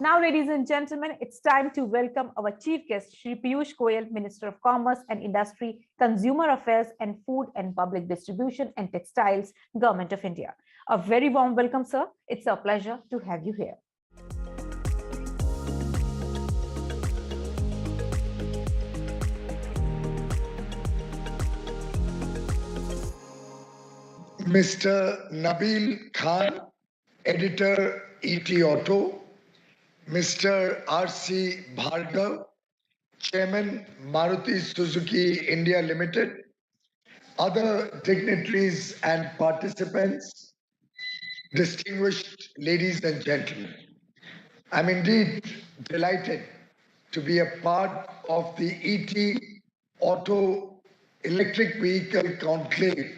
Now, ladies and gentlemen, it's time to welcome our chief guest, Shri Piyush Goyal, Minister of Commerce and Industry, Consumer Affairs and Food and Public Distribution and Textiles, Government of India. A very warm welcome, sir. It's a pleasure to have you here. Mr. Nabil Khan, Editor, ET Auto, Mr. R.C. Bhargav, Chairman, Maruti Suzuki India Limited, other dignitaries and participants, distinguished ladies and gentlemen. I'm indeed delighted to be a part of the ET Auto Electric Vehicle Conclave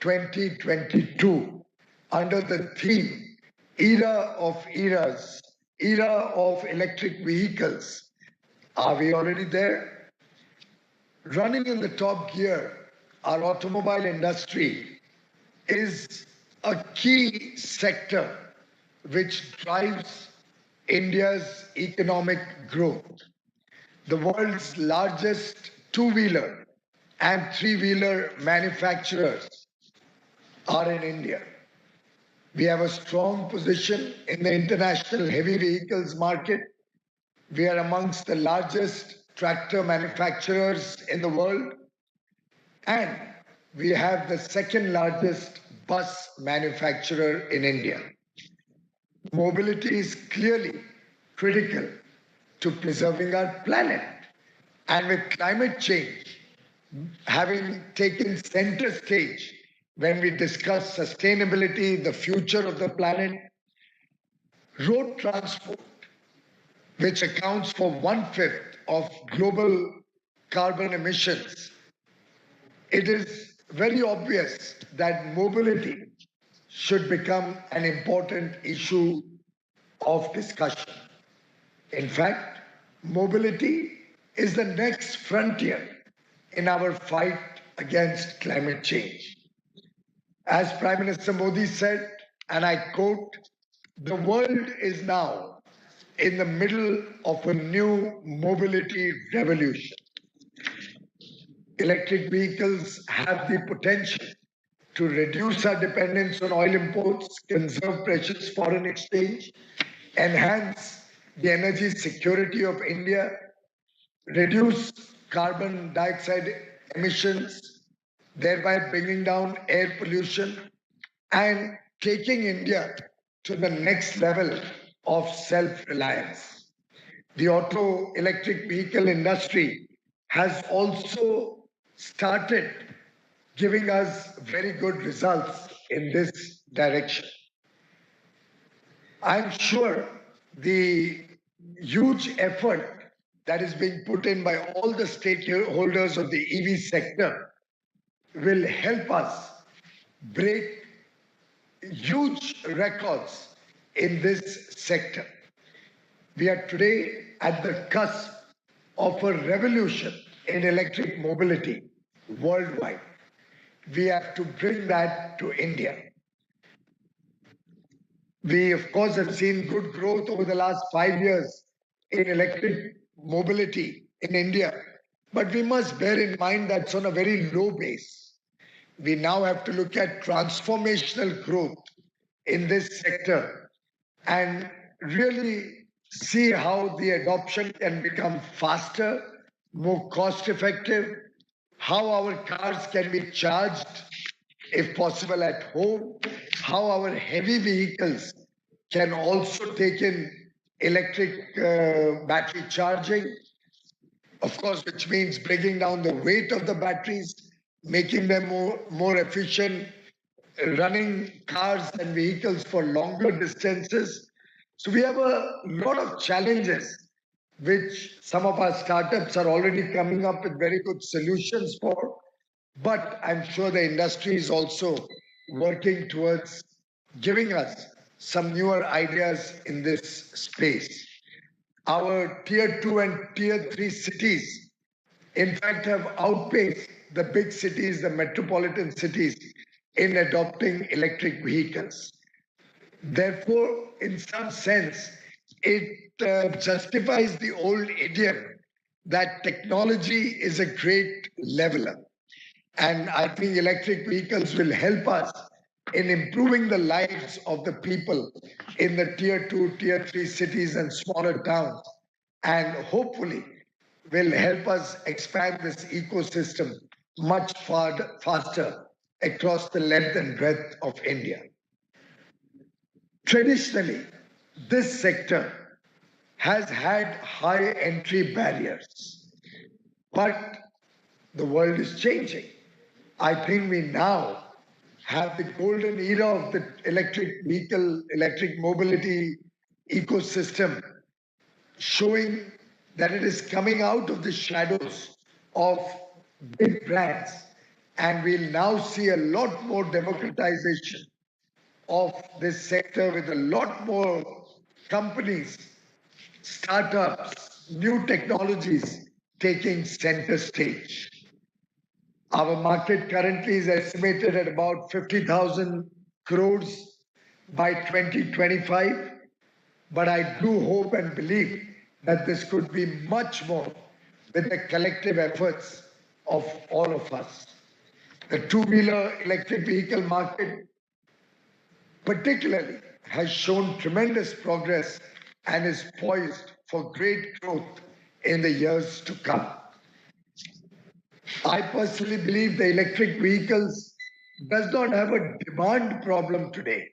2022 under the theme Era of Eras, Era of Electric Vehicles. Are we already there? Running in the top gear, our automobile industry is a key sector which drives India's economic growth. The world's largest two-wheeler and three-wheeler manufacturers are in India. We have a strong position in the international heavy vehicles market. We are amongst the largest tractor manufacturers in the world, and we have the second largest bus manufacturer in India. Mobility is clearly critical to preserving our planet. And with climate change having taken center stage when we discuss sustainability, the future of the planet, road transport, which accounts for 1/5 of global carbon emissions, it is very obvious that mobility should become an important issue of discussion. In fact, mobility is the next frontier in our fight against climate change. As Prime Minister Modi said, and I quote, "The world is now in the middle of a new mobility revolution." Electric vehicles have the potential to reduce our dependence on oil imports, conserve precious foreign exchange, enhance the energy security of India, reduce carbon dioxide emissions, thereby bringing down air pollution and taking India to the next level of self-reliance. The auto electric vehicle industry has also started giving us very good results in this direction. I'm sure the huge effort that is being put in by all the stakeholders of the EV sector will help us break huge records in this sector. We are today at the cusp of a revolution in electric mobility worldwide. We have to bring that to India. We, of course, have seen good growth over the last 5 years in electric mobility in India, but we must bear in mind that's on a very low base. We now have to look at transformational growth in this sector and really see how the adoption can become faster, more cost-effective, how our cars can be charged, if possible, at home, how our heavy vehicles can also take in electric battery charging, of course, which means bringing down the weight of the batteries, making them more efficient, running cars and vehicles for longer distances. So we have a lot of challenges which some of our startups are already coming up with very good solutions for. But I'm sure the industry is also working towards giving us some newer ideas in this space. Our tier 2 and tier 3 cities, in fact, have outpaced the big cities, the metropolitan cities, in adopting electric vehicles. Therefore, in some sense, it justifies the old idiom that technology is a great leveler. And I think electric vehicles will help us in improving the lives of the people in the tier 2, tier 3 cities and smaller towns, and hopefully will help us expand this ecosystem much faster across the length and breadth of India. Traditionally, this sector has had high entry barriers, but the world is changing. I think we now have the golden era of the electric vehicle, electric mobility ecosystem, showing that it is coming out of the shadows of big brands. And we'll now see a lot more democratization of this sector with a lot more companies, startups, new technologies taking center stage. Our market currently is estimated at about 50,000 crores by 2025, but I do hope and believe that this could be much more with the collective efforts of all of us. The two-wheeler electric vehicle market particularly has shown tremendous progress and is poised for great growth in the years to come. I personally believe the electric vehicles does not have a demand problem today.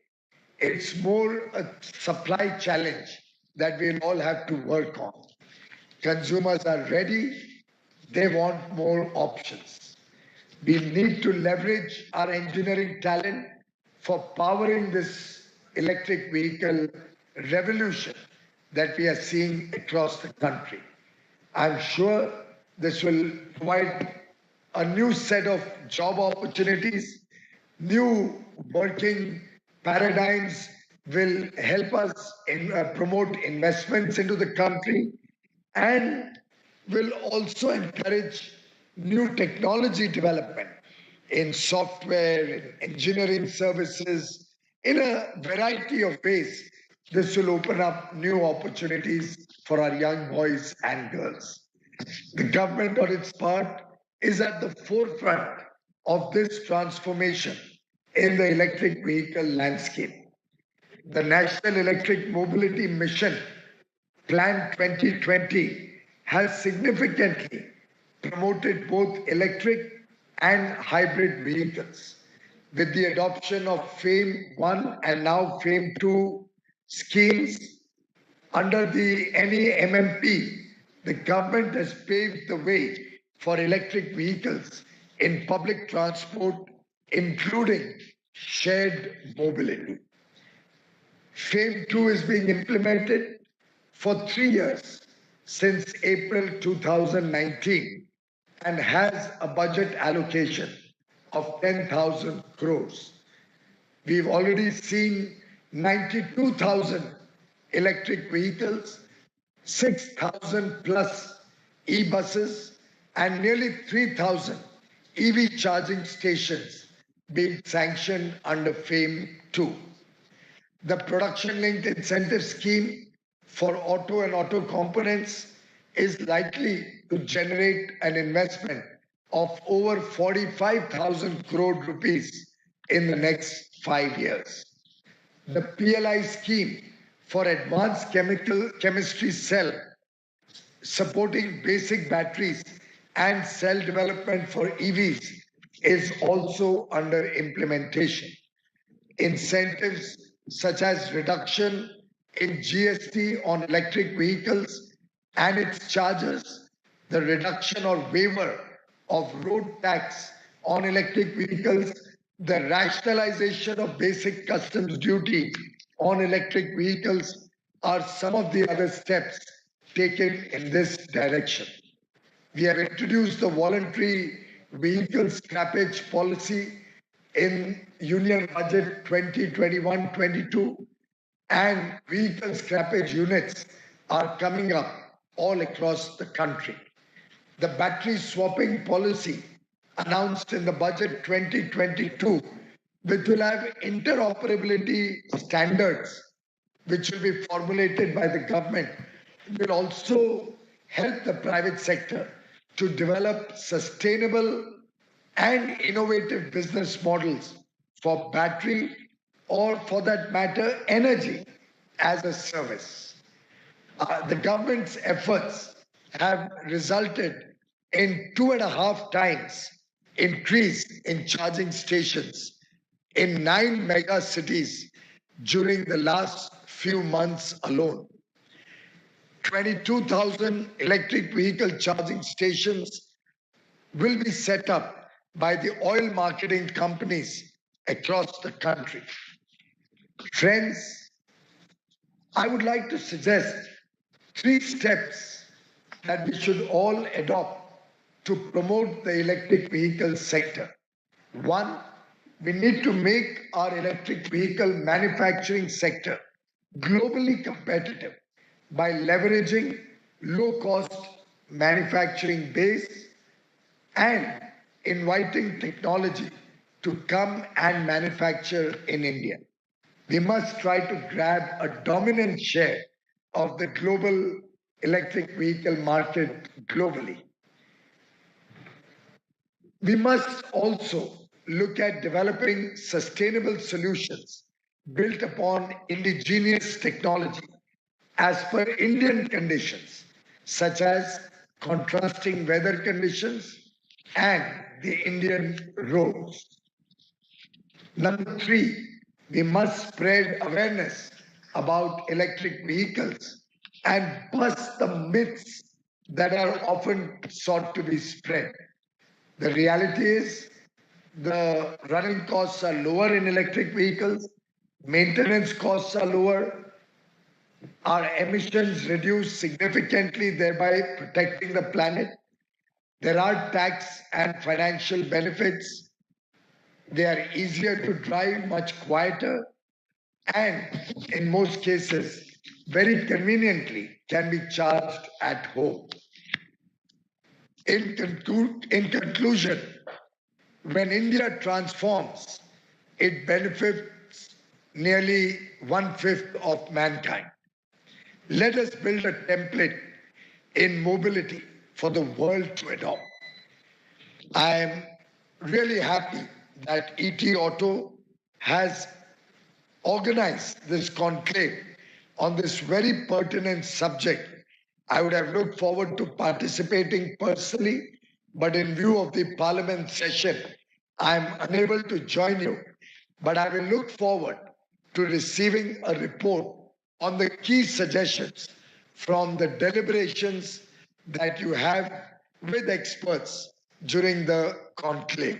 It's more a supply challenge that we'll all have to work on. Consumers are ready. They want more options. We need to leverage our engineering talent for powering this electric vehicle revolution that we are seeing across the country. I'm sure this will provide a new set of job opportunities, new working paradigms will help us promote investments into the country and will also encourage new technology development in software, in engineering services, in a variety of ways. This will open up new opportunities for our young boys and girls. The government, on its part, is at the forefront of this transformation in the electric vehicle landscape. The National Electric Mobility Mission, Plan 2020, has significantly promoted both electric and hybrid vehicles. With the adoption of FAME 1 and now FAME 2 schemes under the NEMMP, the government has paved the way for electric vehicles in public transport, including shared mobility. FAME 2 is being implemented for 3 years since April 2019 and has a budget allocation of 10,000 crores. We've already seen 92,000 electric vehicles, 6,000 plus e-buses, and nearly 3,000 EV charging stations being sanctioned under FAME 2. The production-linked incentive scheme for auto and auto components is likely to generate an investment of over 45,000 crore rupees in the next 5 years. The PLI scheme for advanced chemistry cell supporting basic batteries and cell development for EVs is also under implementation. Incentives such as reduction in GST on electric vehicles and its charges, the reduction or waiver of road tax on electric vehicles, the rationalization of basic customs duty on electric vehicles are some of the other steps taken in this direction. We have introduced the voluntary vehicle scrappage policy in Union Budget 2021-22, and vehicle scrappage units are coming up all across the country. The battery swapping policy announced in the Budget 2022, which will have interoperability standards which will be formulated by the government, will also help the private sector to develop sustainable and innovative business models for battery or, for that matter, energy as a service. The government's efforts have resulted in 2.5 times increase in charging stations in 9 mega cities during the last few months alone. 22,000 electric vehicle charging stations will be set up by the oil marketing companies across the country. Friends, I would like to suggest 3 steps that we should all adopt to promote the electric vehicle sector. 1, we need to make our electric vehicle manufacturing sector globally competitive by leveraging low-cost manufacturing base and inviting technology to come and manufacture in India. We must try to grab a dominant share of the global electric vehicle market globally. We must also look at developing sustainable solutions built upon indigenous technology as per Indian conditions, such as contrasting weather conditions and the Indian roads. Number 3, we must spread awareness about electric vehicles and bust the myths that are often sought to be spread. The reality is the running costs are lower in electric vehicles, maintenance costs are lower, our emissions reduce significantly, thereby protecting the planet. There are tax and financial benefits. They are easier to drive, much quieter, and in most cases, very conveniently can be charged at home. In conclusion, when India transforms, it benefits nearly 1/5 of mankind. Let us build a template in mobility for the world to adopt. I am really happy that ET Auto has organized this conclave on this very pertinent subject. I would have looked forward to participating personally, but in view of the Parliament session, I am unable to join you. But I will look forward to receiving a report on the key suggestions from the deliberations that you have with experts during the conclave.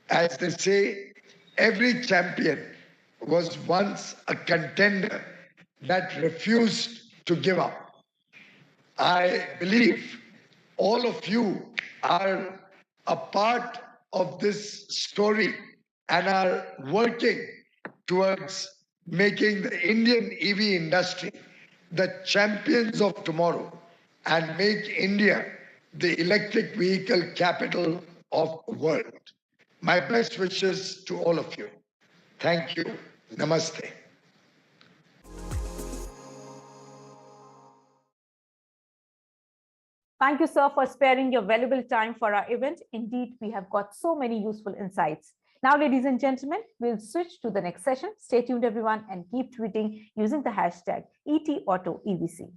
As they say, every champion was once a contender that refused to give up. I believe all of you are a part of this story and are working towards making the Indian EV industry the champions of tomorrow and make India the electric vehicle capital of the world. My best wishes to all of you. Thank you. Namaste. Thank you, sir, for sparing your valuable time for our event. Indeed, we have got so many useful insights. Now, ladies and gentlemen, we'll switch to the next session. Stay tuned, everyone, and keep tweeting using the hashtag ETAutoEVC.